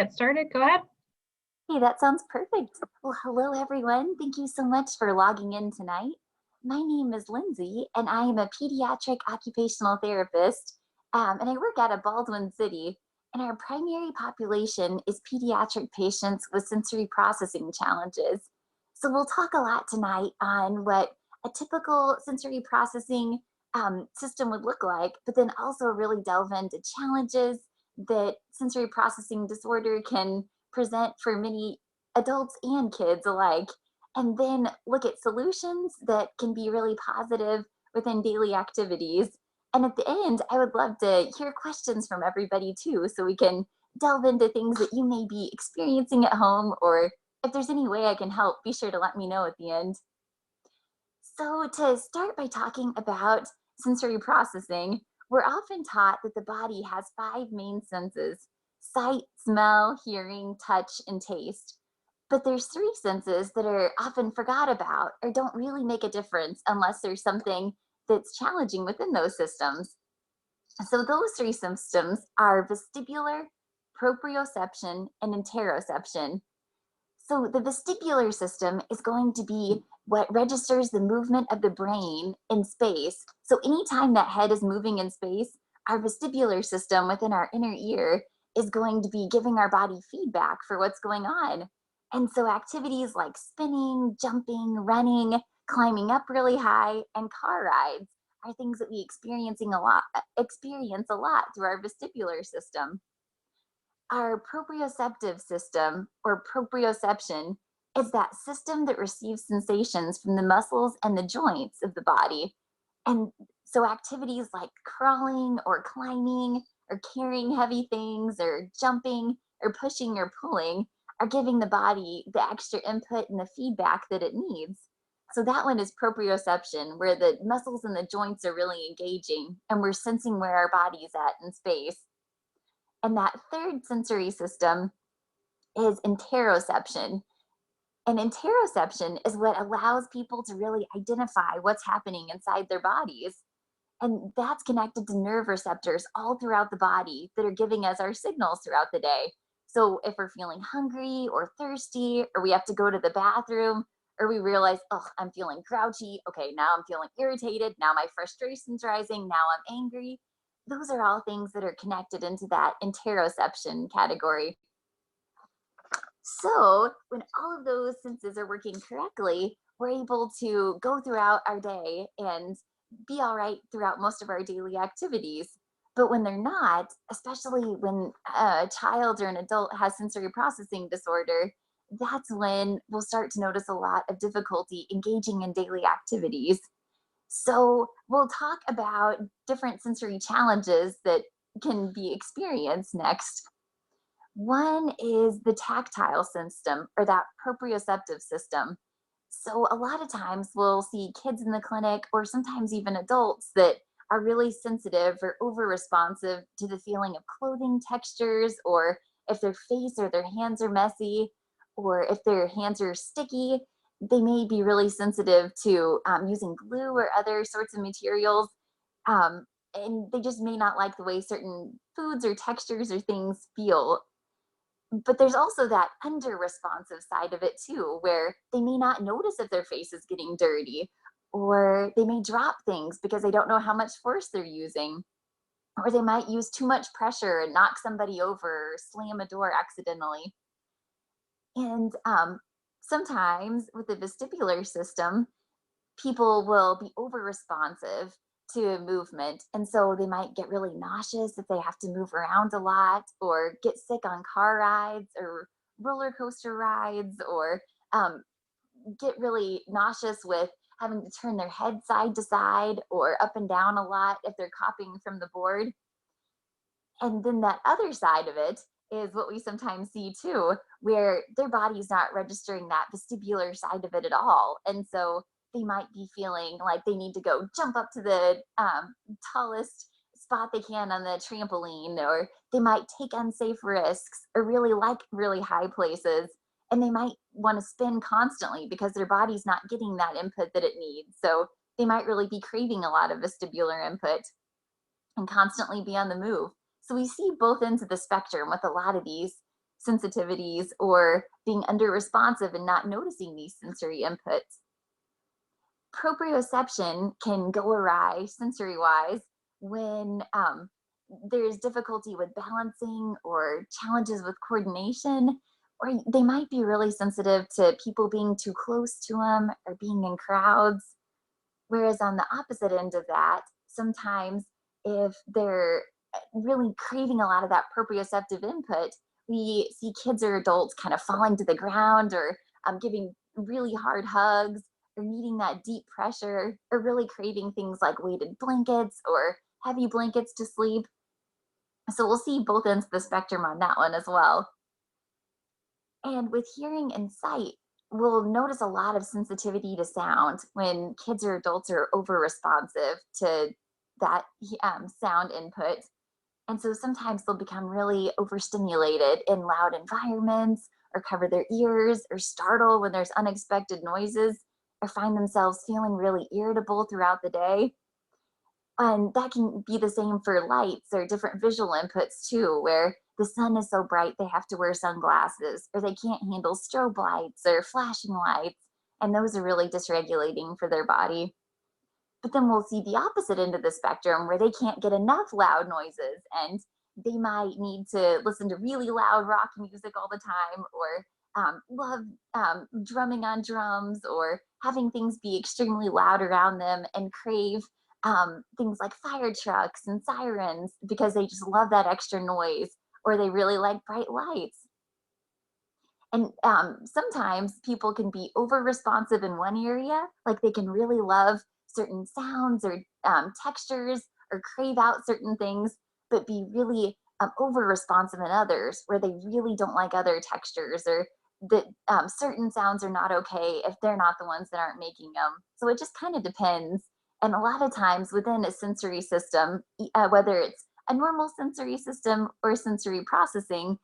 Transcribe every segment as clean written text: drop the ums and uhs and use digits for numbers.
get started. Go ahead. Hey, that sounds perfect. Well, hello everyone. Thank you so much for logging in tonight. My name is Lindsay, and I am a pediatric occupational therapist, and I work out of Baldwin City. And our primary population is pediatric patients with sensory processing challenges. So we'll talk a lot tonight on what a typical sensory processing system would look like, but then also really delve into challenges that sensory processing disorder can present for many adults and kids alike, and then look at solutions that can be really positive within daily activities. And at the end, I would love to hear questions from everybody too, so we can delve into things that you may be experiencing at home, or if there's any way I can help, be sure to let me know at the end. So, to start by talking about sensory processing, we're often taught that the body has five main senses: sight, smell, hearing, touch, and taste. But there's three senses that are often forgot about or don't really make a difference unless there's something that's challenging within those systems. So, those three systems are vestibular, proprioception, and interoception. So the vestibular system is going to be what registers the movement of the brain in space. So anytime that head is moving in space, our vestibular system within our inner ear is going to be giving our body feedback for what's going on. And so activities like spinning, jumping, running, climbing up really high, and car rides are things that we experience a lot through our vestibular system. Our proprioceptive system, or proprioception, is that system that receives sensations from the muscles and the joints of the body. And so activities like crawling or climbing or carrying heavy things or jumping or pushing or pulling are giving the body the extra input and the feedback that it needs. So that one is proprioception, where the muscles and the joints are really engaging and we're sensing where our body is at in space. And that third sensory system is interoception. And interoception is what allows people to really identify what's happening inside their bodies. And that's connected to nerve receptors all throughout the body that are giving us our signals throughout the day. So if we're feeling hungry or thirsty, or we have to go to the bathroom, or we realize, oh, I'm feeling grouchy. Okay, now I'm feeling irritated. Now my frustration's rising. Now I'm angry. Those are all things that are connected into that interoception category. So when all of those senses are working correctly, we're able to go throughout our day and be all right throughout most of our daily activities. But when they're not, especially when a child or an adult has sensory processing disorder, that's when we'll start to notice a lot of difficulty engaging in daily activities. So we'll talk about different sensory challenges that can be experienced next. One is the tactile system, or that proprioceptive system. So a lot of times we'll see kids in the clinic, or sometimes even adults, that are really sensitive or over responsive to the feeling of clothing textures, or if their face or their hands are messy, or if their hands are sticky. They may be really sensitive to using glue or other sorts of materials. And they just may not like the way certain foods or textures or things feel. But there's also that under responsive side of it too, where they may not notice if their face is getting dirty, or they may drop things because they don't know how much force they're using, or they might use too much pressure and knock somebody over or slam a door accidentally. And sometimes with the vestibular system, people will be over responsive to movement. And so they might get really nauseous if they have to move around a lot, or get sick on car rides or roller coaster rides, or get really nauseous with having to turn their head side to side or up and down a lot if they're copying from the board. And then that other side of it is what we sometimes see too, where their body's not registering that vestibular side of it at all. And so they might be feeling like they need to go jump up to the tallest spot they can on the trampoline, or they might take unsafe risks, or really like really high places. And they might want to spin constantly because their body's not getting that input that it needs. So they might really be craving a lot of vestibular input and constantly be on the move. So we see both ends of the spectrum with a lot of these. sensitivities or being under responsive and not noticing these sensory inputs. Proprioception can go awry sensory wise when there's difficulty with balancing or challenges with coordination, or they might be really sensitive to people being too close to them or being in crowds. Whereas on the opposite end of that, sometimes if they're really craving a lot of that proprioceptive input, we see kids or adults kind of falling to the ground or giving really hard hugs or needing that deep pressure or really craving things like weighted blankets or heavy blankets to sleep. So we'll see both ends of the spectrum on that one as well. And with hearing and sight, we'll notice a lot of sensitivity to sound when kids or adults are over responsive to that sound input. And so sometimes they'll become really overstimulated in loud environments or cover their ears or startle when there's unexpected noises or find themselves feeling really irritable throughout the day. And that can be the same for lights or different visual inputs too, where the sun is so bright they have to wear sunglasses, or they can't handle strobe lights or flashing lights. And those are really dysregulating for their body. But then we'll see the opposite end of the spectrum where they can't get enough loud noises and they might need to listen to really loud rock music all the time or love drumming on drums or having things be extremely loud around them and crave things like fire trucks and sirens because they just love that extra noise or they really like bright lights. And sometimes people can be over responsive in one area, like they can really love certain sounds or textures or crave out certain things, but be really over responsive in others where they really don't like other textures or that certain sounds are not okay if they're not the ones that aren't making them. So it just kind of depends. And a lot of times within a sensory system, whether it's a normal sensory system or sensory processing,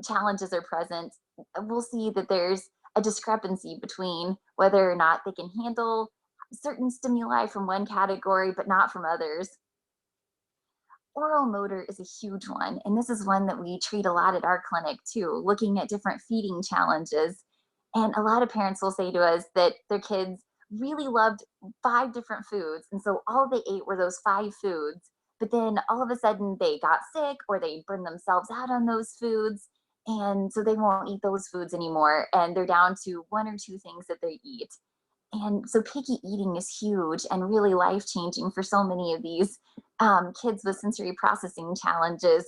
challenges are present, we'll see that there's a discrepancy between whether or not they can handle certain stimuli from one category, but not from others. Oral motor is a huge one, and this is one that we treat a lot at our clinic too, looking at different feeding challenges. And a lot of parents will say to us that their kids really loved 5 different foods, and so all they ate were those 5 foods. But then all of a sudden they got sick or they burned themselves out on those foods, and so they won't eat those foods anymore, and they're down to 1 or 2 things that they eat. And so picky eating is huge and really life changing for so many of these kids with sensory processing challenges.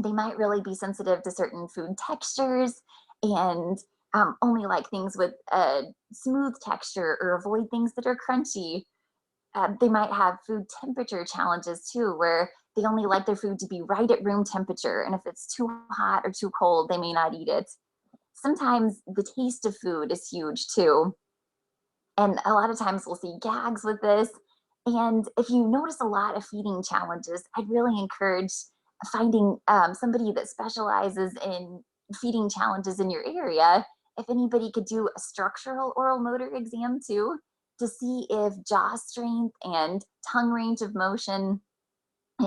They might really be sensitive to certain food textures and only like things with a smooth texture or avoid things that are crunchy. They might have food temperature challenges too, where they only like their food to be right at room temperature. And if it's too hot or too cold, they may not eat it. Sometimes the taste of food is huge too. And a lot of times we'll see gags with this. And if you notice a lot of feeding challenges, I'd really encourage finding somebody that specializes in feeding challenges in your area. If anybody could do a structural oral motor exam too, to see if jaw strength and tongue range of motion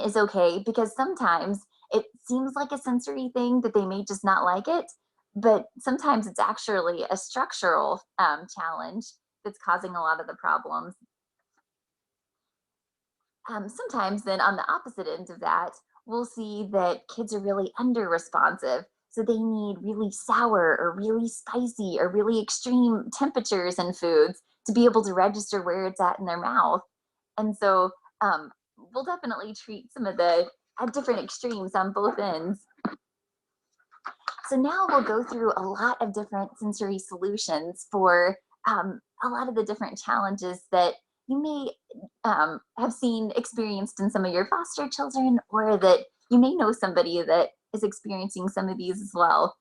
is okay, because sometimes it seems like a sensory thing that they may just not like it, but sometimes it's actually a structural challenge that's causing a lot of the problems. Sometimes then on the opposite end of that, we'll see that kids are really under responsive. So they need really sour or really spicy or really extreme temperatures in foods to be able to register where it's at in their mouth. And so we'll definitely treat some of the at different extremes on both ends. So now we'll go through a lot of different sensory solutions for a lot of the different challenges that you may have seen experienced in some of your foster children, or that you may know somebody that is experiencing some of these as well.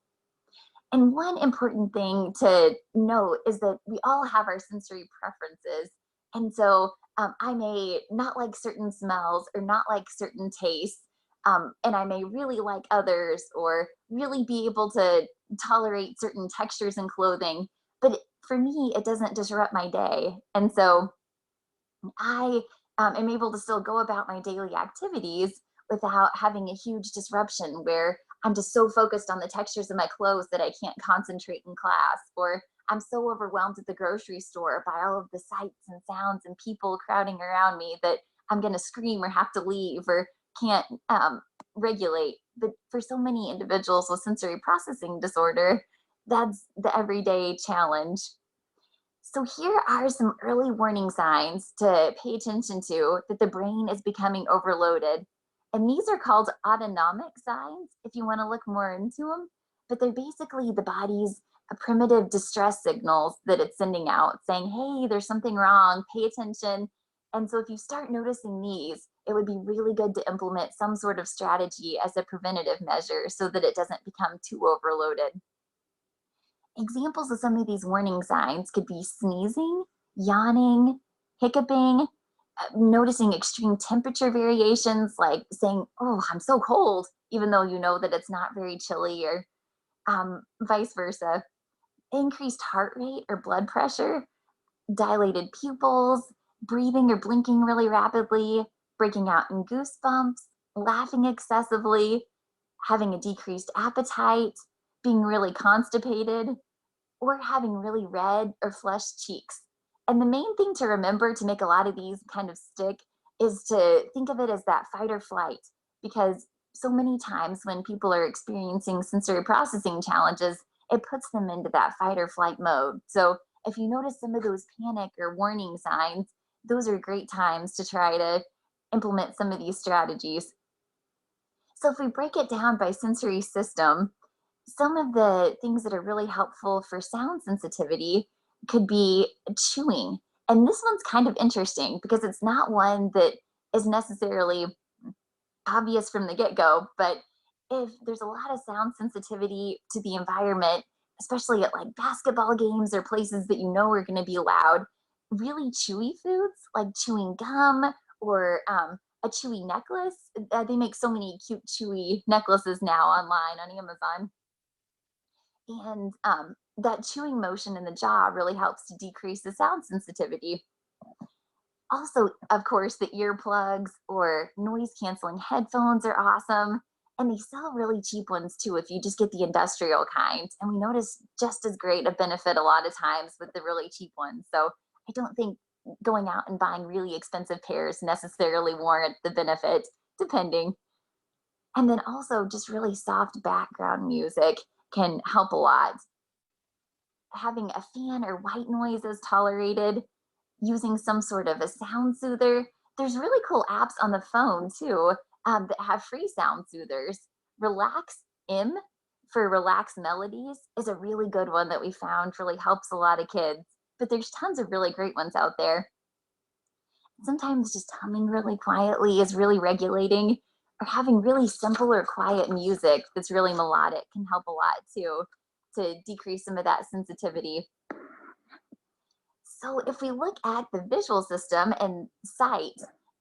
And one important thing to note is that we all have our sensory preferences. And so I may not like certain smells or not like certain tastes. And I may really like others or really be able to tolerate certain textures in clothing. But for me, it doesn't disrupt my day. And so I am able to still go about my daily activities without having a huge disruption where I'm just so focused on the textures of my clothes that I can't concentrate in class, or I'm so overwhelmed at the grocery store by all of the sights and sounds and people crowding around me that I'm going to scream or have to leave or can't regulate. But for so many individuals with sensory processing disorder, that's the everyday challenge. So here are some early warning signs to pay attention to that the brain is becoming overloaded. And these are called autonomic signs if you want to look more into them. But they're basically the body's primitive distress signals that it's sending out saying, hey, there's something wrong, pay attention. And so if you start noticing these, it would be really good to implement some sort of strategy as a preventative measure so that it doesn't become too overloaded. Examples of some of these warning signs could be sneezing, yawning, hiccuping, noticing extreme temperature variations, like saying, oh, I'm so cold, even though you know that it's not very chilly, or vice versa. Increased heart rate or blood pressure, dilated pupils, breathing or blinking really rapidly, breaking out in goosebumps, laughing excessively, having a decreased appetite, being really constipated, or having really red or flushed cheeks. And the main thing to remember to make a lot of these kind of stick is to think of it as that fight or flight, because so many times when people are experiencing sensory processing challenges, it puts them into that fight or flight mode. So if you notice some of those panic or warning signs, those are great times to try to implement some of these strategies. So if we break it down by sensory system, some of the things that are really helpful for sound sensitivity could be chewing. And this one's kind of interesting because it's not one that is necessarily obvious from the get-go, but if there's a lot of sound sensitivity to the environment, especially at like basketball games or places that you know are going to be loud, really chewy foods like chewing gum or a chewy necklace. They make so many cute chewy necklaces now online on Amazon. And that chewing motion in the jaw really helps to decrease the sound sensitivity. Also, of course, the earplugs or noise canceling headphones are awesome. And they sell really cheap ones too if you just get the industrial kind. And we notice just as great a benefit a lot of times with the really cheap ones. So I don't think going out and buying really expensive pairs necessarily warrant the benefit, depending. And then also just really soft background music can help a lot. Having a fan or white noise is tolerated, using some sort of a sound soother. There's really cool apps on the phone too that have free sound soothers. Relax M for relaxed melodies is a really good one that we found really helps a lot of kids. But there's tons of really great ones out there. Sometimes just humming really quietly is really regulating, or having really simple or quiet music that's really melodic can help a lot too to decrease some of that sensitivity. So if we look at the visual system and sight,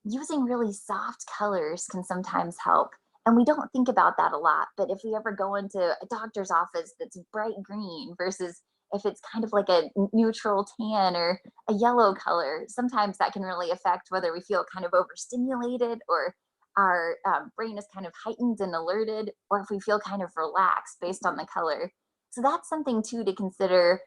using really soft colors can sometimes help. And we don't think about that a lot, but if we ever go into a doctor's office that's bright green versus if it's kind of like a neutral tan or a yellow color, sometimes that can really affect whether we feel kind of overstimulated or our brain is kind of heightened and alerted, or if we feel kind of relaxed based on the color. So that's something too to consider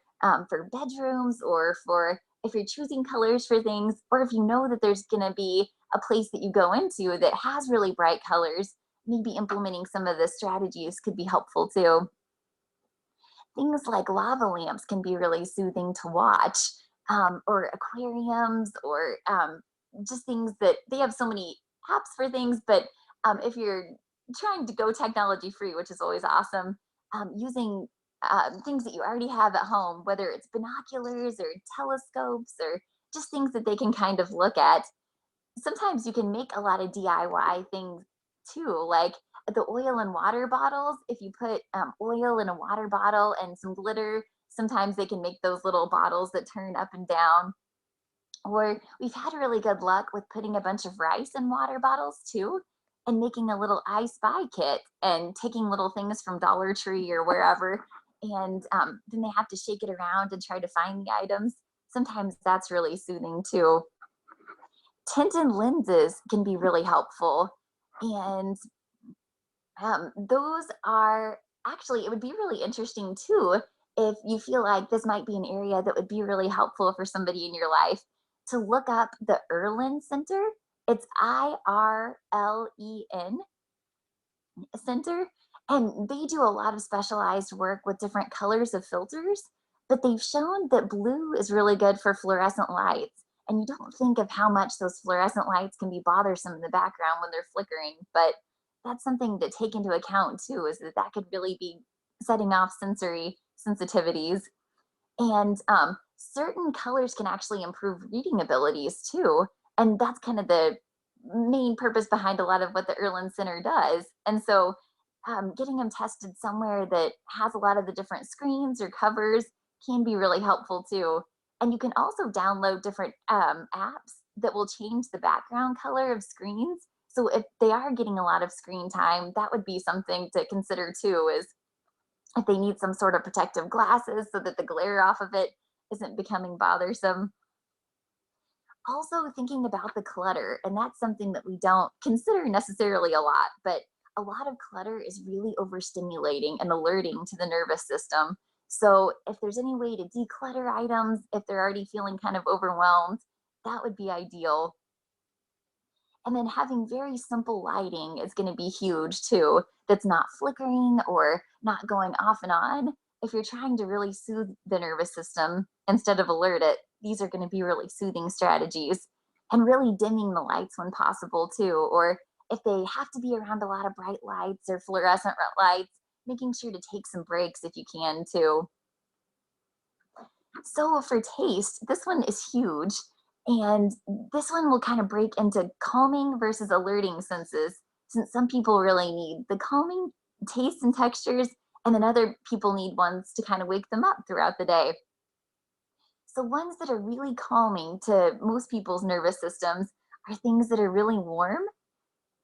for bedrooms, or for if you're choosing colors for things, or if you know that there's going to be a place that you go into that has really bright colors, maybe implementing some of the strategies could be helpful too. Things like lava lamps can be really soothing to watch, or aquariums, or just things that they have so many apps for things. But if you're trying to go technology free, which is always awesome, using things that you already have at home, whether it's binoculars or telescopes or just things that they can kind of look at. Sometimes you can make a lot of DIY things too, like the oil and water bottles. If you put oil in a water bottle and some glitter, sometimes they can make those little bottles that turn up and down. Or we've had really good luck with putting a bunch of rice in water bottles too, and making a little I Spy kit and taking little things from Dollar Tree or wherever. And then they have to shake it around and try to find the items. Sometimes that's really soothing too. Tinted lenses can be really helpful. And Those are actually, it would be really interesting too if you feel like this might be an area that would be really helpful for somebody in your life to look up the Erland Center. It's IRLEN Center, and they do a lot of specialized work with different colors of filters, but they've shown that blue is really good for fluorescent lights. And you don't think of how much those fluorescent lights can be bothersome in the background when they're flickering, but that's something to take into account too, is that that could really be setting off sensory sensitivities. And certain colors can actually improve reading abilities too. And that's kind of the main purpose behind a lot of what the Erland Center does. And so getting them tested somewhere that has a lot of the different screens or covers can be really helpful too. And you can also download different apps that will change the background color of screens. So if they are getting a lot of screen time, that would be something to consider too, is if they need some sort of protective glasses so that the glare off of it isn't becoming bothersome. Also thinking about the clutter, and that's something that we don't consider necessarily a lot, but a lot of clutter is really overstimulating and alerting to the nervous system. So if there's any way to declutter items, if they're already feeling kind of overwhelmed, that would be ideal. And then having very simple lighting is going to be huge too, that's not flickering or not going off and on. If you're trying to really soothe the nervous system instead of alert it, these are going to be really soothing strategies. And really dimming the lights when possible too. Or if they have to be around a lot of bright lights or fluorescent lights, making sure to take some breaks if you can too. So for taste, this one is huge. And this one will kind of break into calming versus alerting senses, since some people really need the calming tastes and textures, and then other people need ones to kind of wake them up throughout the day. So ones that are really calming to most people's nervous systems are things that are really warm,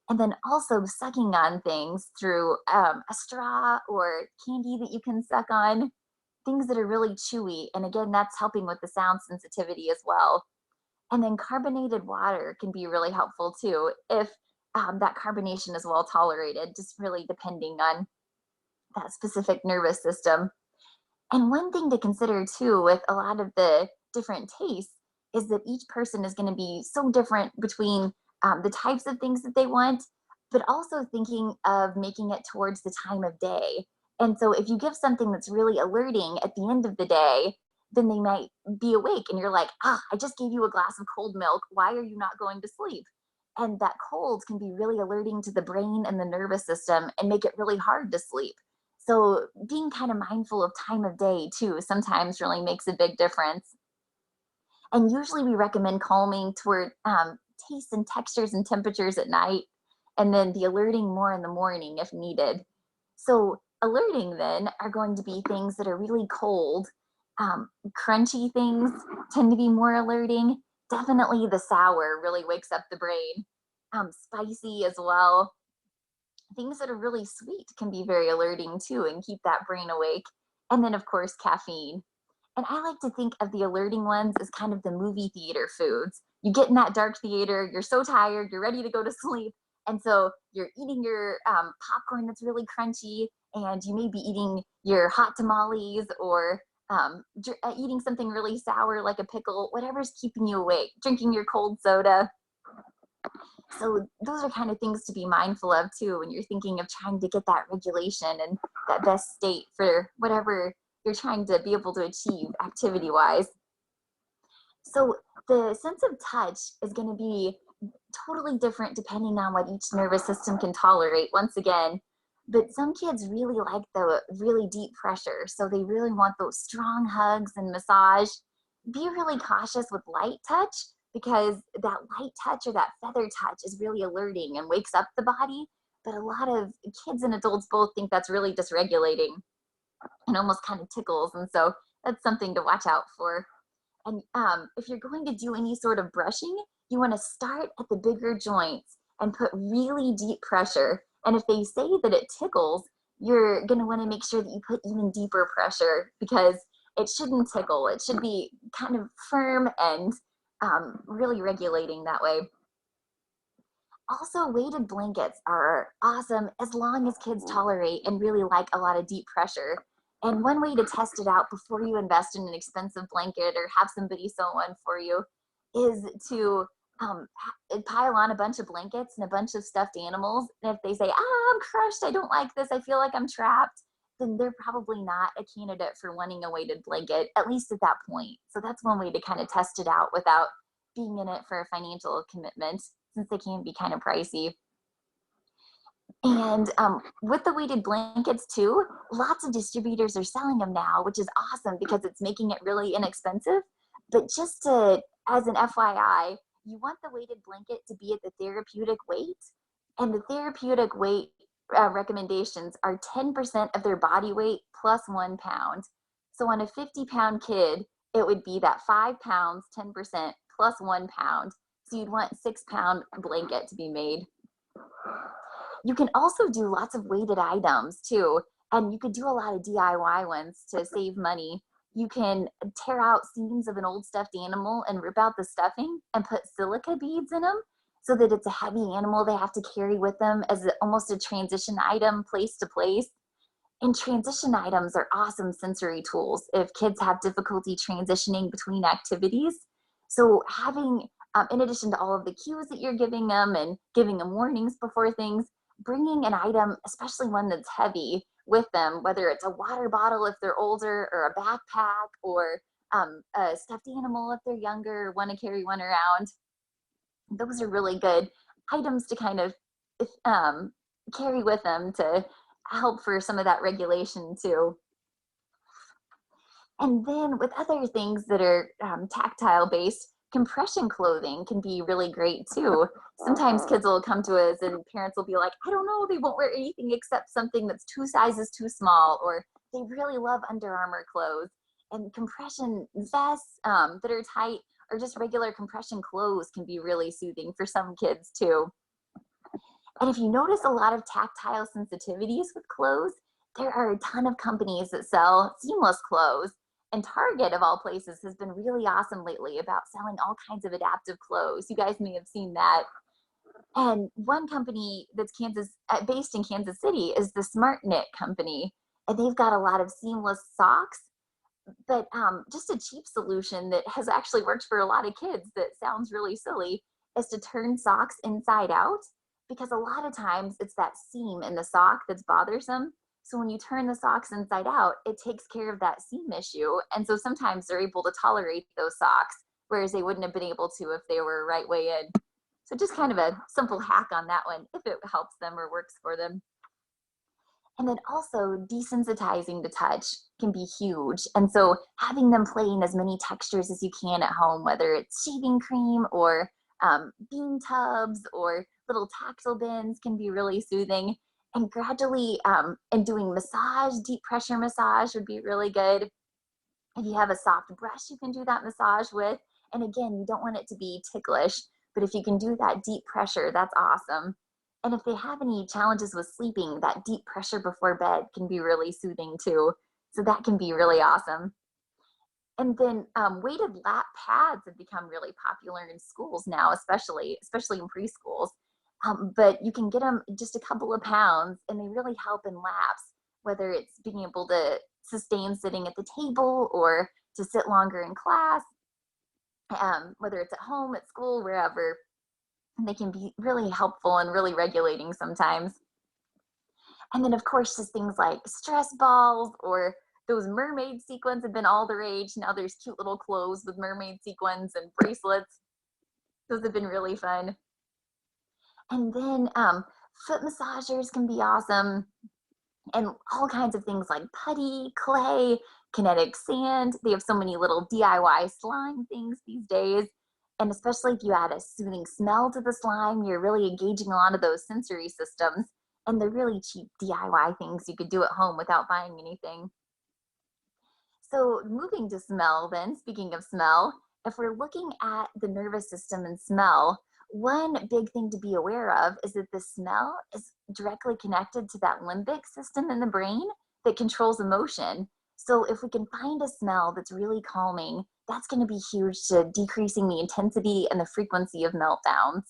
and then also sucking on things through a straw or candy that you can suck on, things that are really chewy. And again, that's helping with the sound sensitivity as well. And then carbonated water can be really helpful too, if that carbonation is well tolerated, just really depending on that specific nervous system. And one thing to consider too with a lot of the different tastes is that each person is going to be so different between the types of things that they want, but also thinking of making it towards the time of day. And so if you give something that's really alerting at the end of the day, then they might be awake and you're like, ah, I just gave you a glass of cold milk. Why are you not going to sleep? And that cold can be really alerting to the brain and the nervous system and make it really hard to sleep. So being kind of mindful of time of day too sometimes really makes a big difference. And usually we recommend calming toward tastes and textures and temperatures at night, and then the alerting more in the morning if needed. So alerting then are going to be things that are really cold. Crunchy things tend to be more alerting. Definitely the sour really wakes up the brain. Spicy as well. Things that are really sweet can be very alerting too and keep that brain awake. And then, of course, caffeine. And I like to think of the alerting ones as kind of the movie theater foods. You get in that dark theater, you're so tired, you're ready to go to sleep. And so you're eating your popcorn that's really crunchy, and you may be eating your hot tamales or eating something really sour like a pickle, whatever's keeping you awake, drinking your cold soda. So those are kind of things to be mindful of too when you're thinking of trying to get that regulation and that best state for whatever you're trying to be able to achieve activity wise. So the sense of touch is going to be totally different depending on what each nervous system can tolerate once again. But some kids really like the really deep pressure. So they really want those strong hugs and massage. Be really cautious with light touch, because that light touch or that feather touch is really alerting and wakes up the body. But a lot of kids and adults both think that's really dysregulating and almost kind of tickles. And so that's something to watch out for. And if you're going to do any sort of brushing, you want to start at the bigger joints and put really deep pressure. And if they say that it tickles, you're going to want to make sure that you put even deeper pressure, because it shouldn't tickle. It should be kind of firm and really regulating that way. Also, weighted blankets are awesome as long as kids tolerate and really like a lot of deep pressure. And one way to test it out before you invest in an expensive blanket or have somebody sew one for you is to pile on a bunch of blankets and a bunch of stuffed animals. And if they say, I'm crushed, I don't like this, I feel like I'm trapped, then they're probably not a candidate for wanting a weighted blanket, at least at that point. So that's one way to kind of test it out without being in it for a financial commitment, since they can be kind of pricey. And with the weighted blankets too, lots of distributors are selling them now, which is awesome because it's making it really inexpensive. But just to, as an FYI, you want the weighted blanket to be at the therapeutic weight, and the therapeutic weight recommendations are 10% of their body weight plus 1 pound. So on a 50-pound kid, it would be that 5 pounds, 10% plus 1 pound. So you'd want 6-pound blanket to be made. You can also do lots of weighted items too, and you could do a lot of DIY ones to save money. You can tear out seams of an old stuffed animal and rip out the stuffing and put silica beads in them so that it's a heavy animal they have to carry with them as almost a transition item place to place. And transition items are awesome sensory tools if kids have difficulty transitioning between activities. So having, in addition to all of the cues that you're giving them and giving them warnings before things, bringing an item, especially one that's heavy, with them, whether it's a water bottle if they're older, or a backpack, or a stuffed animal if they're younger, want to carry one around. Those are really good items to kind of carry with them to help for some of that regulation too. And then with other things that are tactile based, compression clothing can be really great too. Sometimes kids will come to us and parents will be like, I don't know, they won't wear anything except something that's 2 sizes too small, or they really love Under Armour clothes. And compression vests that are tight, or just regular compression clothes, can be really soothing for some kids too. And if you notice a lot of tactile sensitivities with clothes, there are a ton of companies that sell seamless clothes. And Target, of all places, has been really awesome lately about selling all kinds of adaptive clothes. You guys may have seen that. And one company that's based in Kansas City is the Smart Knit company. And they've got a lot of seamless socks, but just a cheap solution that has actually worked for a lot of kids that sounds really silly is to turn socks inside out, because a lot of times it's that seam in the sock that's bothersome. So when you turn the socks inside out, it takes care of that seam issue. And so sometimes they're able to tolerate those socks, whereas they wouldn't have been able to if they were right way in. So just kind of a simple hack on that one, if it helps them or works for them. And then also desensitizing to touch can be huge. And so having them play in as many textures as you can at home, whether it's shaving cream or bean tubs or little tactile bins, can be really soothing. And gradually, and doing massage, deep pressure massage would be really good. If you have a soft brush, you can do that massage with. And again, you don't want it to be ticklish, but if you can do that deep pressure, that's awesome. And if they have any challenges with sleeping, that deep pressure before bed can be really soothing too. So that can be really awesome. And then weighted lap pads have become really popular in schools now, especially in preschools. But you can get them just a couple of pounds, and they really help in laps, whether it's being able to sustain sitting at the table or to sit longer in class, whether it's at home, at school, wherever. And they can be really helpful and really regulating sometimes. And then, of course, just things like stress balls, or those mermaid sequins have been all the rage. Now there's cute little clothes with mermaid sequins and bracelets. Those have been really fun. And then foot massagers can be awesome. And all kinds of things like putty, clay, kinetic sand. They have so many little DIY slime things these days. And especially if you add a soothing smell to the slime, you're really engaging a lot of those sensory systems. And they're really cheap DIY things you could do at home without buying anything. So moving to smell then, speaking of smell, if we're looking at the nervous system and smell, one big thing to be aware of is that the smell is directly connected to that limbic system in the brain that controls emotion. So if we can find a smell that's really calming, that's going to be huge to decreasing the intensity and the frequency of meltdowns.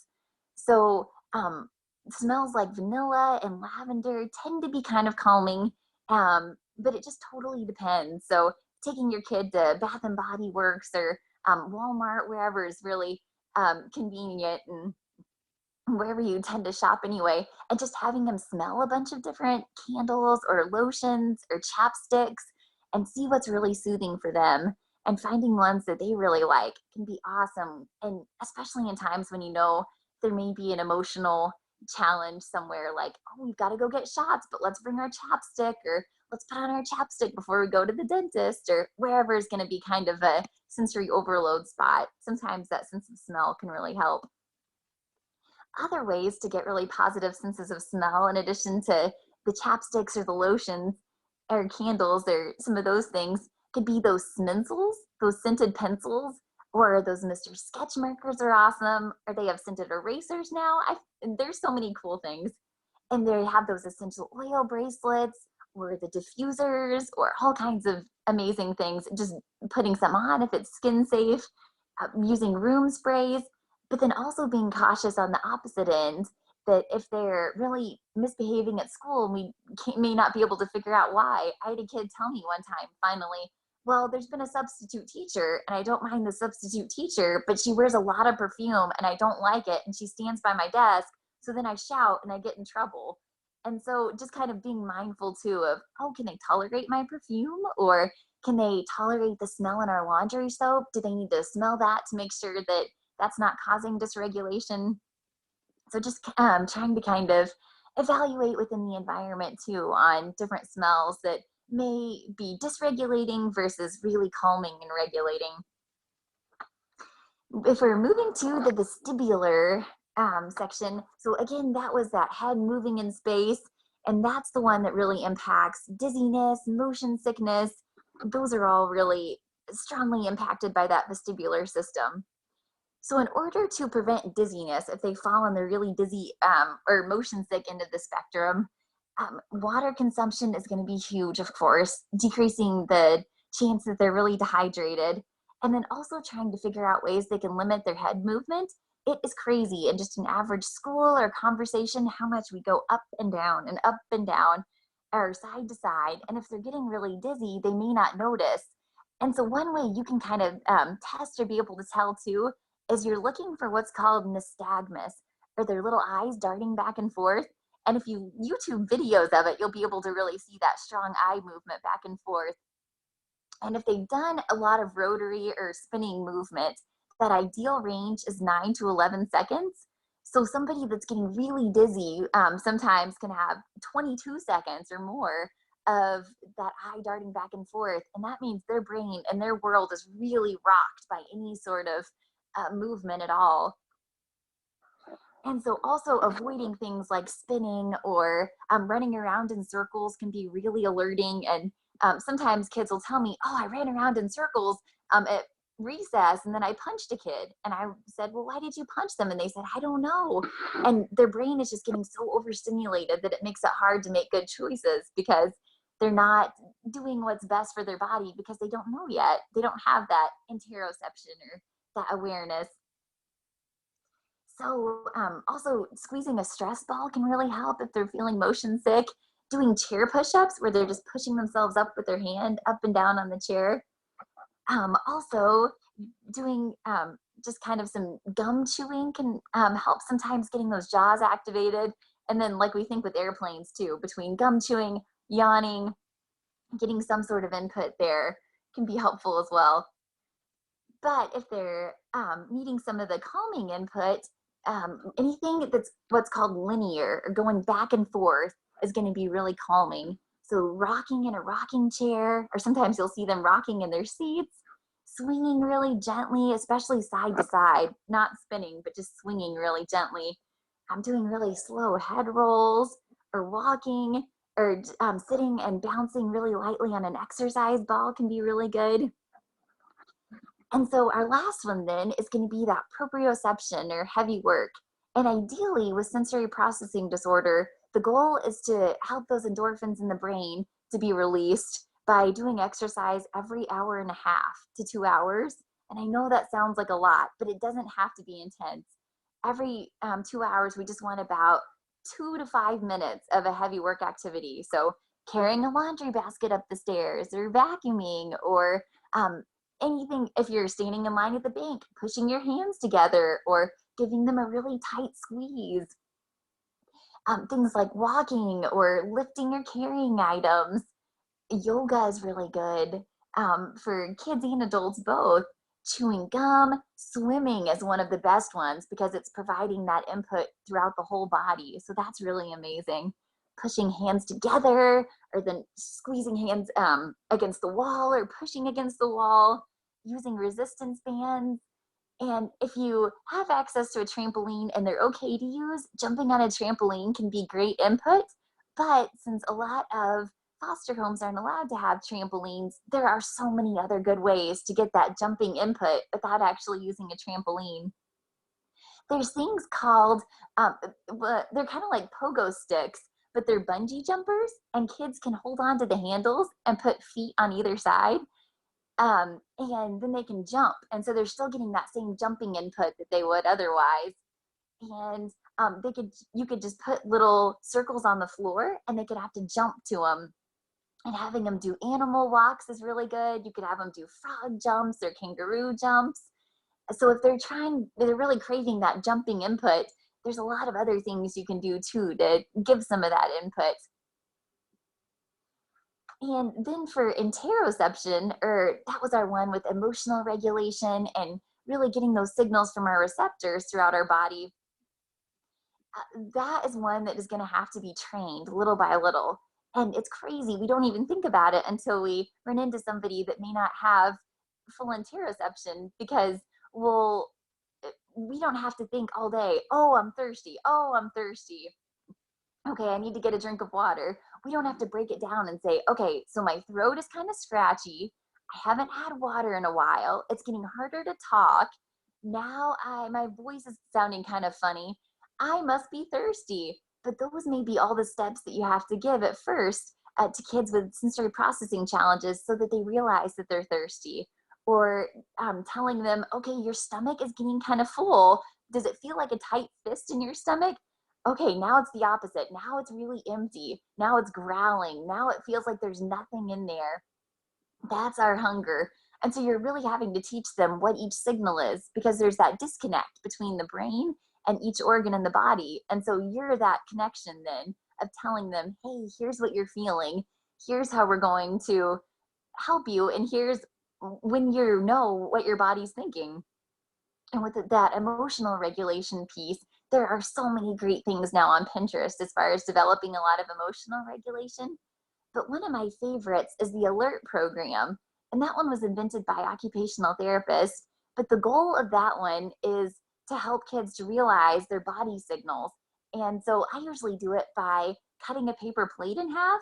So Um, Smells like vanilla and lavender tend to be kind of calming, but it just totally depends. So taking your kid to Bath and Body Works or Walmart, wherever is really convenient, and wherever you tend to shop anyway, and just having them smell a bunch of different candles or lotions or chapsticks and see what's really soothing for them, and finding ones that they really like can be awesome. And especially in times when you know there may be an emotional challenge somewhere, like, oh, we've got to go get shots, but let's bring our chapstick, or let's put on our chapstick before we go to the dentist, or wherever is going to be kind of a sensory overload spot. Sometimes that sense of smell can really help. Other ways to get really positive senses of smell, in addition to the chapsticks or the lotions or candles or some of those things, could be those sminsels, those scented pencils, or those Mr. Sketch markers are awesome, or they have scented erasers now. There's so many cool things. And they have those essential oil bracelets, or the diffusers, or all kinds of amazing things. Just putting some on if it's skin safe, using room sprays, but then also being cautious on the opposite end, that if they're really misbehaving at school and we may not be able to figure out why. I had a kid tell me one time, finally, well, there's been a substitute teacher and I don't mind the substitute teacher, but she wears a lot of perfume and I don't like it. And she stands by my desk. So then I shout and I get in trouble. And so just kind of being mindful too of, oh, can they tolerate my perfume? Or can they tolerate the smell in our laundry soap? Do they need to smell that to make sure that that's not causing dysregulation? So just trying to kind of evaluate within the environment too on different smells that may be dysregulating versus really calming and regulating. If we're moving to the vestibular section, so again, that was that head moving in space, and that's the one that really impacts dizziness, motion sickness. Those are all really strongly impacted by that vestibular system. So in order to prevent dizziness, if they fall and they're really dizzy or motion sick into the spectrum, water consumption is going to be huge, of course, decreasing the chance that they're really dehydrated. And then also trying to figure out ways they can limit their head movement. It is crazy in just an average school or conversation how much we go up and down, or side to side. And if they're getting really dizzy, they may not notice. And so one way you can kind of test or be able to tell too is you're looking for what's called nystagmus, or their little eyes darting back and forth. And if you YouTube videos of it, you'll be able to really see that strong eye movement back and forth. And if they've done a lot of rotary or spinning movement, that ideal range is 9 to 11 seconds. So somebody that's getting really dizzy sometimes can have 22 seconds or more of that eye darting back and forth. And that means their brain and their world is really rocked by any sort of movement at all. And so also avoiding things like spinning or running around in circles can be really alerting. And sometimes kids will tell me, oh, I ran around in circles at recess and then I punched a kid. And I said, well, why did you punch them? And they said, I don't know. And their brain is just getting so overstimulated that it makes it hard to make good choices, because they're not doing what's best for their body because they don't know yet. They don't have that interoception or that awareness. So also squeezing a stress ball can really help if they're feeling motion sick. Doing chair push-ups where they're just pushing themselves up with their hand up and down on the chair. Also doing just kind of some gum chewing can help sometimes getting those jaws activated. And then like we think with airplanes too, between gum chewing, yawning, getting some sort of input there can be helpful as well. But if they're needing some of the calming input, anything that's what's called linear or going back and forth is going to be really calming. So rocking in a rocking chair, or sometimes you'll see them rocking in their seats, swinging really gently, especially side to side, not spinning, but just swinging really gently. I'm doing really slow head rolls, or walking, or sitting and bouncing really lightly on an exercise ball can be really good. And so our last one then is going to be that proprioception, or heavy work. And ideally with sensory processing disorder, the goal is to help those endorphins in the brain to be released by doing exercise every hour and a half to 2 hours. And I know that sounds like a lot, but it doesn't have to be intense. every 2 hours, we just want about 2 to 5 minutes of a heavy work activity. So carrying a laundry basket up the stairs, or vacuuming, or anything. If you're standing in line at the bank, pushing your hands together or giving them a really tight squeeze. Things like walking or lifting or carrying items. Yoga is really good for kids and adults both. Chewing gum, swimming is one of the best ones because it's providing that input throughout the whole body. So that's really amazing. Pushing hands together, or then squeezing hands against the wall or pushing against the wall, using resistance bands. And if you have access to a trampoline and they're okay to use, jumping on a trampoline can be great input. But since a lot of foster homes aren't allowed to have trampolines, there are so many other good ways to get that jumping input without actually using a trampoline. There's things called, they're kind of like pogo sticks, but they're bungee jumpers, and kids can hold on to the handles and put feet on either side. And then they can jump. And so they're still getting that same jumping input that they would otherwise. And you could just put little circles on the floor, and they could have to jump to them. And having them do animal walks is really good. You could have them do frog jumps or kangaroo jumps. So if they're really craving that jumping input, there's a lot of other things you can do too to give some of that input. And then for interoception, or that was our one with emotional regulation and really getting those signals from our receptors throughout our body. That is one that is going to have to be trained little by little. And it's crazy. We don't even think about it until we run into somebody that may not have full interoception, because we don't have to think all day, oh, I'm thirsty. Oh, I'm thirsty. Okay, I need to get a drink of water. We don't have to break it down and say, okay, so my throat is kind of scratchy. I haven't had water in a while. It's getting harder to talk. Now my voice is sounding kind of funny. I must be thirsty. But those may be all the steps that you have to give at first to kids with sensory processing challenges, so that they realize that they're thirsty. Or telling them, okay, your stomach is getting kind of full. Does it feel like a tight fist in your stomach? Okay, now it's the opposite. Now it's really empty. Now it's growling. Now it feels like there's nothing in there. That's our hunger. And so you're really having to teach them what each signal is, because there's that disconnect between the brain and each organ in the body. And so you're that connection then of telling them, hey, here's what you're feeling. Here's how we're going to help you. And here's when you know what your body's thinking. And with that emotional regulation piece, there are so many great things now on Pinterest as far as developing a lot of emotional regulation. But one of my favorites is the Alert program. And that one was invented by occupational therapists. But the goal of that one is to help kids to realize their body signals. And so I usually do it by cutting a paper plate in half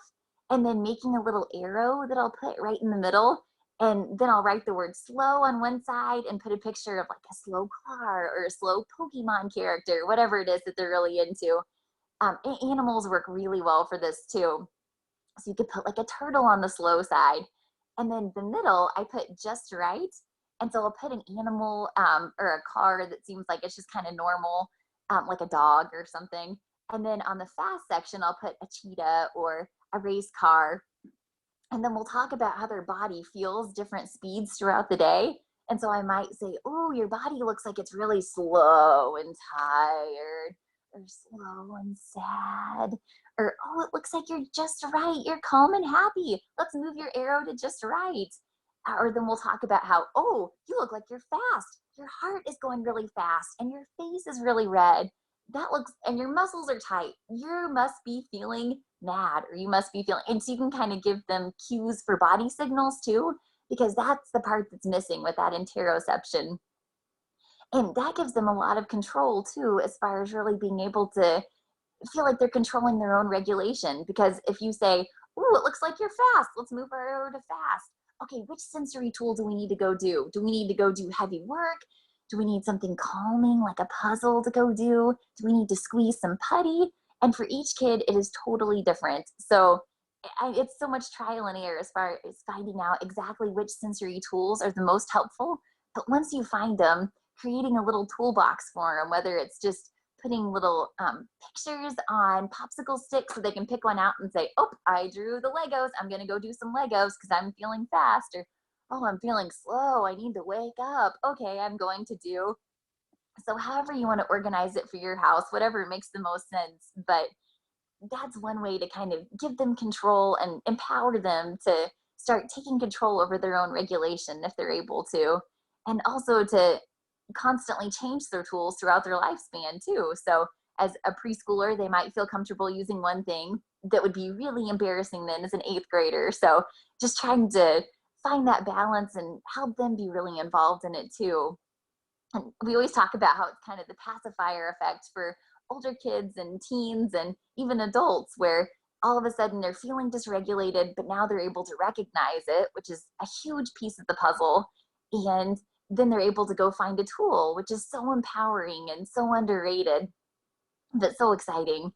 and then making a little arrow that I'll put right in the middle. And then I'll write the word slow on one side and put a picture of like a slow car or a slow Pokemon character, whatever it is that they're really into. Animals work really well for this too. So you could put like a turtle on the slow side. And then the middle, I put just right. And so I'll put an animal or a car that seems like it's just kind of normal, like a dog or something. And then on the fast section, I'll put a cheetah or a race car. And then we'll talk about how their body feels different speeds throughout the day. And so I might say, oh, your body looks like it's really slow and tired, or slow and sad, or oh, it looks like you're just right. You're calm and happy. Let's move your arrow to just right. Or then we'll talk about how, oh, you look like you're fast. Your heart is going really fast and your face is really red. And your muscles are tight. You must be feeling mad, or you must be feeling, and so you can kind of give them cues for body signals too, because that's the part that's missing with that interoception. And that gives them a lot of control too, as far as really being able to feel like they're controlling their own regulation. Because if you say, oh, it looks like you're fast, let's move our arrow to fast. Okay, which sensory tool do we need to go do? Do we need to go do heavy work? Do we need something calming like a puzzle to go do? Do we need to squeeze some putty? And for each kid, it is totally different. So it's so much trial and error as far as finding out exactly which sensory tools are the most helpful. But once you find them, creating a little toolbox for them, whether it's just putting little pictures on popsicle sticks so they can pick one out and say, oh, I drew the Legos. I'm going to go do some Legos because I'm feeling fast. Or, oh, I'm feeling slow. I need to wake up. Okay, I'm going to do. So however you want to organize it for your house, whatever makes the most sense. But that's one way to kind of give them control and empower them to start taking control over their own regulation if they're able to. And also to constantly change their tools throughout their lifespan too. So as a preschooler, they might feel comfortable using one thing that would be really embarrassing then as an 8th grader. So just trying to find that balance and help them be really involved in it too. And we always talk about how it's kind of the pacifier effect for older kids and teens and even adults, where all of a sudden they're feeling dysregulated, but now they're able to recognize it, which is a huge piece of the puzzle. And then they're able to go find a tool, which is so empowering and so underrated, but so exciting.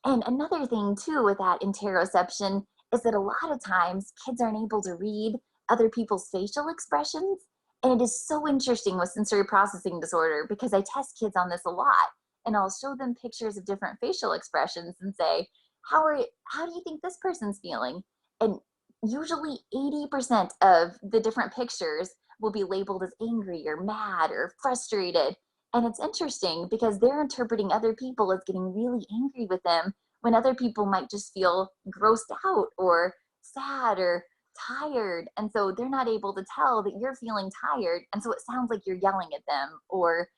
And another thing too with that interoception is that a lot of times kids aren't able to read other people's facial expressions. And it is so interesting with sensory processing disorder because I test kids on this a lot, and I'll show them pictures of different facial expressions and say, how do you think this person's feeling? And usually 80% of the different pictures will be labeled as angry or mad or frustrated. And it's interesting because they're interpreting other people as getting really angry with them when other people might just feel grossed out or sad or tired. And so they're not able to tell that you're feeling tired. And so it sounds like you're yelling at them, or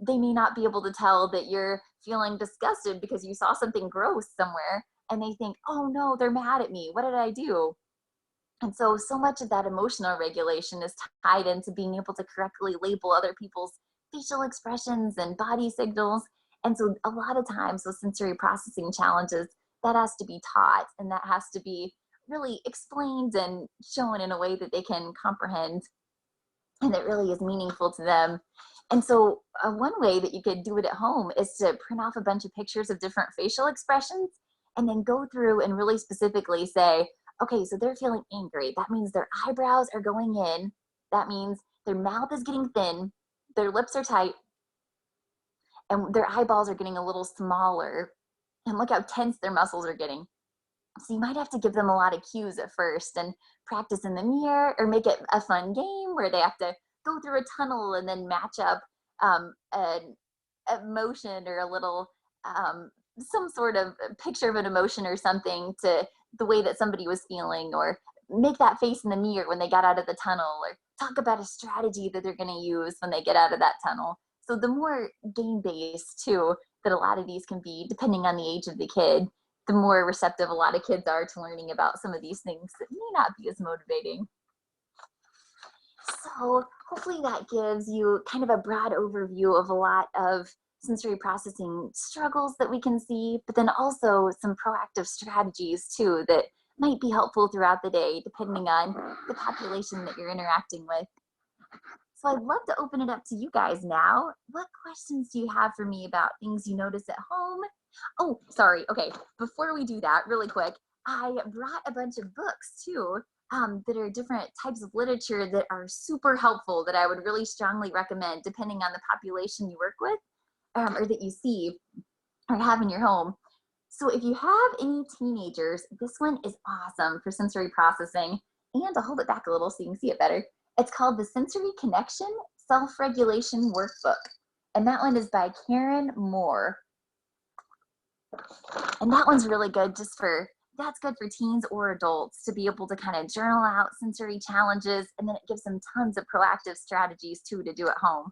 they may not be able to tell that you're feeling disgusted because you saw something gross somewhere and they think, oh no, they're mad at me. What did I do? And so much of that emotional regulation is tied into being able to correctly label other people's facial expressions and body signals. And so a lot of times with sensory processing challenges, that has to be taught and that has to be really explained and shown in a way that they can comprehend and that really is meaningful to them. And so one way that you could do it at home is to print off a bunch of pictures of different facial expressions and then go through and really specifically say, okay, so they're feeling angry. That means their eyebrows are going in. That means their mouth is getting thin, their lips are tight, and their eyeballs are getting a little smaller. And look how tense their muscles are getting. So you might have to give them a lot of cues at first and practice in the mirror, or make it a fun game where they have to go through a tunnel and then match up an emotion or a little, some sort of picture of an emotion or something to the way that somebody was feeling, or make that face in the mirror when they got out of the tunnel, or talk about a strategy that they're going to use when they get out of that tunnel. So the more game-based too that a lot of these can be, depending on the age of the kid, the more receptive a lot of kids are to learning about some of these things that may not be as motivating. So hopefully that gives you kind of a broad overview of a lot of sensory processing struggles that we can see, but then also some proactive strategies too that might be helpful throughout the day, depending on the population that you're interacting with. So I'd love to open it up to you guys now. What questions do you have for me about things you notice at home? Oh, sorry. Okay, before we do that, really quick, I brought a bunch of books too that are different types of literature that are super helpful that I would really strongly recommend depending on the population you work with or that you see or have in your home. So if you have any teenagers, this one is awesome for sensory processing. And I'll hold it back a little so you can see it better. It's called the Sensory Connection Self-Regulation Workbook. And that one is by Karen Moore. And that one's really good that's good for teens or adults to be able to kind of journal out sensory challenges, and then it gives them tons of proactive strategies too to do at home.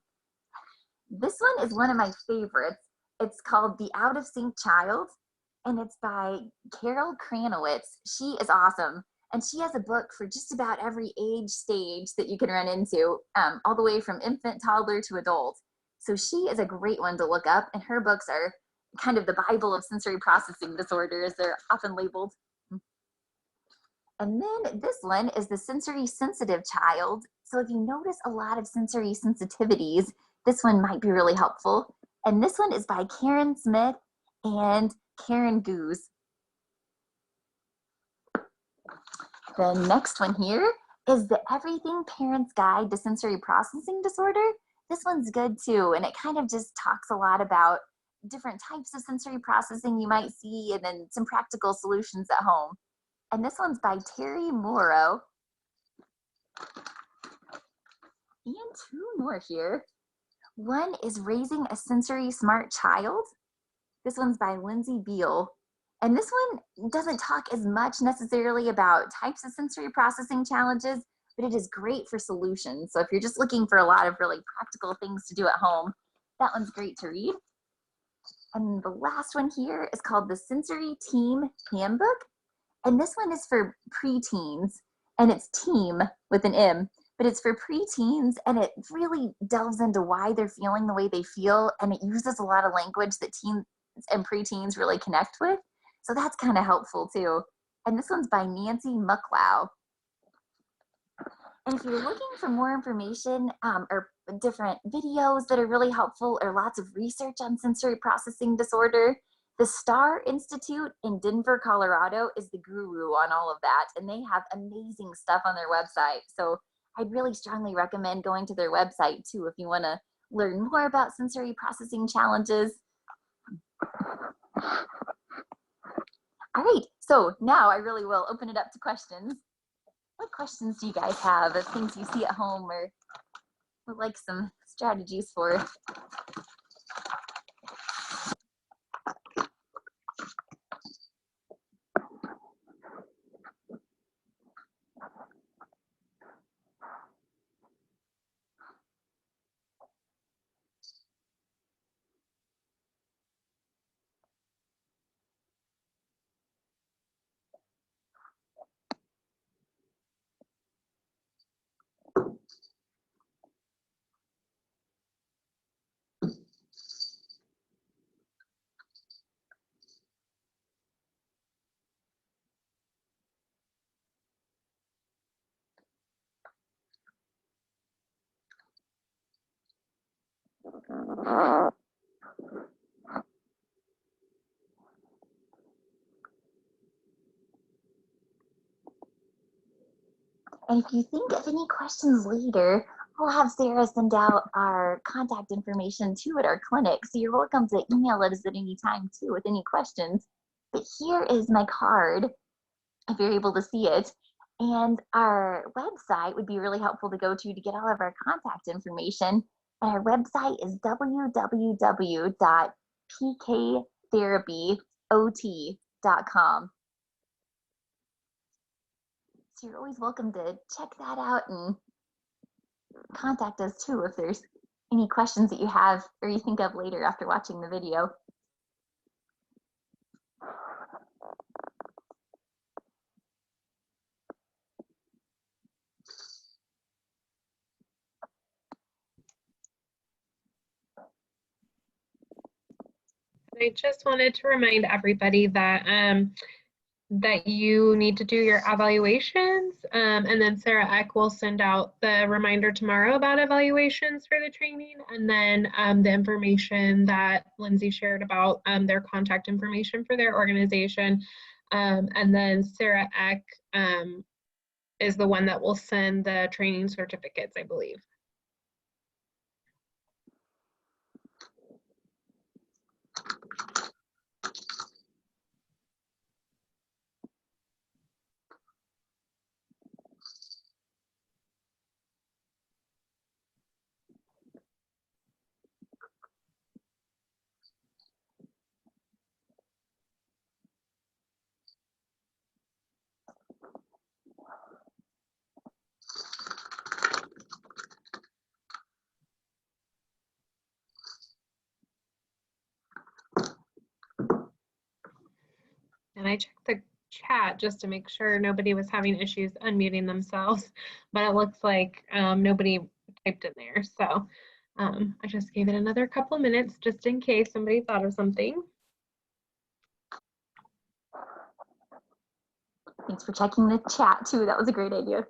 This one is one of my favorites. It's called The Out of Sync Child, and it's by Carol Kranowitz. She is awesome. And she has a book for just about every age stage that you can run into, all the way from infant, toddler to adult. So she is a great one to look up, and her books are kind of the Bible of sensory processing disorders. They're often labeled. And then this one is the Sensory Sensitive Child. So if you notice a lot of sensory sensitivities, this one might be really helpful. And this one is by Karen Smith and Karen Goose. The next one here is the Everything Parents Guide to Sensory Processing Disorder. This one's good too, and it kind of just talks a lot about different types of sensory processing you might see and then some practical solutions at home. And this one's by Terry Morrow. And two more here. One is Raising a Sensory Smart Child. This one's by Lindsay Beal. And this one doesn't talk as much necessarily about types of sensory processing challenges, but it is great for solutions. So if you're just looking for a lot of really practical things to do at home, that one's great to read. And the last one here is called the Sensory Team Handbook. And this one is for preteens, and it's team with an M, but it's for preteens, and it really delves into why they're feeling the way they feel, and it uses a lot of language that teens and preteens really connect with. So that's kind of helpful too. And this one's by Nancy Mucklow. And if you're looking for more information or different videos that are really helpful or lots of research on sensory processing disorder, the Star Institute in Denver, Colorado is the guru on all of that. And they have amazing stuff on their website. So I'd really strongly recommend going to their website too if you want to learn more about sensory processing challenges. All right, so now I really will open it up to questions. What questions do you guys have of things you see at home or would like some strategies for? And if you think of any questions later, we'll have Sarah send out our contact information too at our clinic. So you're welcome to email us at any time too with any questions. But here is my card, if you're able to see it. And our website would be really helpful to go to get all of our contact information. And our website is www.pktherapyot.com. So you're always welcome to check that out and contact us too if there's any questions that you have or you think of later after watching the video. I just wanted to remind everybody that that you need to do your evaluations, and then Sarah Eck will send out the reminder tomorrow about evaluations for the training, and then the information that Lindsay shared about their contact information for their organization, and then Sarah Eck is the one that will send the training certificates, I believe. And I checked the chat just to make sure nobody was having issues unmuting themselves, but it looks like nobody typed in there. So I just gave it another couple of minutes just in case somebody thought of something. Thanks for checking the chat too. That was a great idea.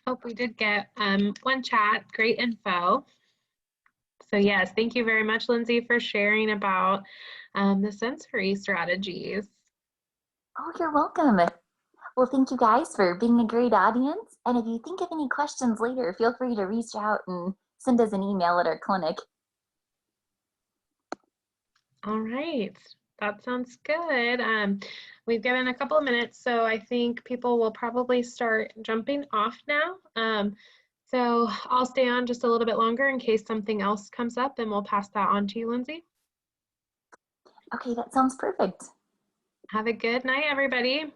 hope we did get one chat. Great info. So yes, thank you very much, Lindsay, for sharing about the sensory strategies. Oh, you're welcome. Well, thank you guys for being a great audience. And if you think of any questions later, feel free to reach out and send us an email at our clinic. All right, that sounds good. We've given a couple of minutes, so I think people will probably start jumping off now. So I'll stay on just a little bit longer in case something else comes up, and we'll pass that on to you, Lindsay. Okay, that sounds perfect. Have a good night, everybody.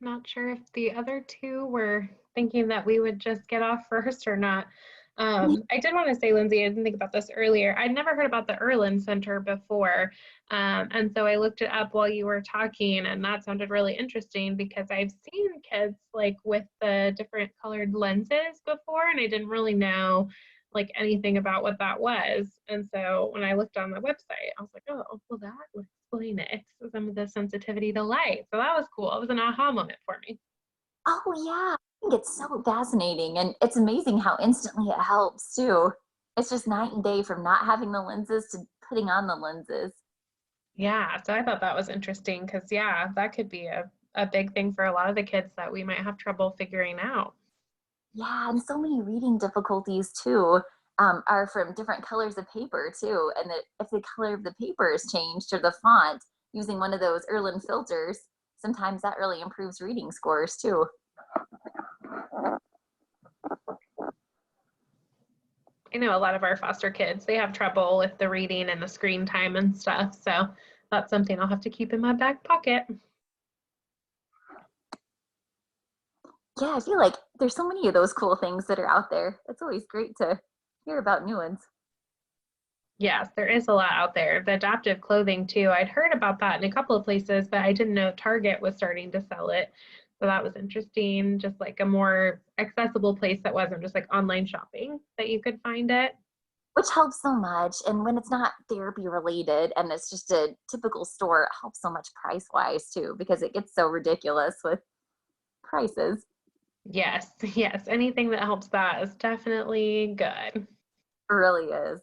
Not sure if the other two were thinking that we would just get off first or not. I did want to say, Lindsay, I didn't think about this earlier. I'd never heard about the Erland Center before. And so I looked it up while you were talking, and that sounded really interesting because I've seen kids like with the different colored lenses before, and I didn't really know like anything about what that was. And so when I looked on the website, I was like, oh, well, that would explain it. So some of the sensitivity to light. So that was cool. It was an aha moment for me. Oh, yeah. I think it's so fascinating. And it's amazing how instantly it helps, too. It's just night and day from not having the lenses to putting on the lenses. Yeah, so I thought that was interesting because, yeah, that could be a big thing for a lot of the kids that we might have trouble figuring out. Yeah, and so many reading difficulties, too, are from different colors of paper, too. And that if the color of the paper is changed or the font using one of those Erland filters, sometimes that really improves reading scores, too. I know a lot of our foster kids, they have trouble with the reading and the screen time and stuff. So that's something I'll have to keep in my back pocket. Yeah, I feel like there's so many of those cool things that are out there. It's always great to hear about new ones. Yes, there is a lot out there. The adaptive clothing too. I'd heard about that in a couple of places, but I didn't know Target was starting to sell it. So that was interesting, just like a more accessible place that wasn't just like online shopping that you could find it. Which helps so much. And when it's not therapy related and it's just a typical store, it helps so much price wise too, because it gets so ridiculous with prices. Yes, yes. Anything that helps that is definitely good. It really is.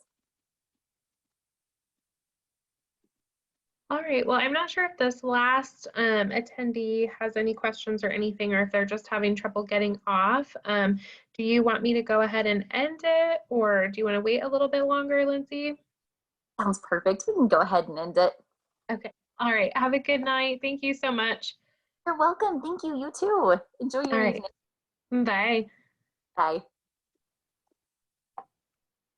All right. Well, I'm not sure if this last attendee has any questions or anything, or if they're just having trouble getting off. Do you want me to go ahead and end it, or do you want to wait a little bit longer, Lindsay? Sounds perfect. We can go ahead and end it. Okay. All right. Have a good night. Thank you so much. You're welcome. Thank you. You too. Enjoy All your right. evening. Bye. Bye.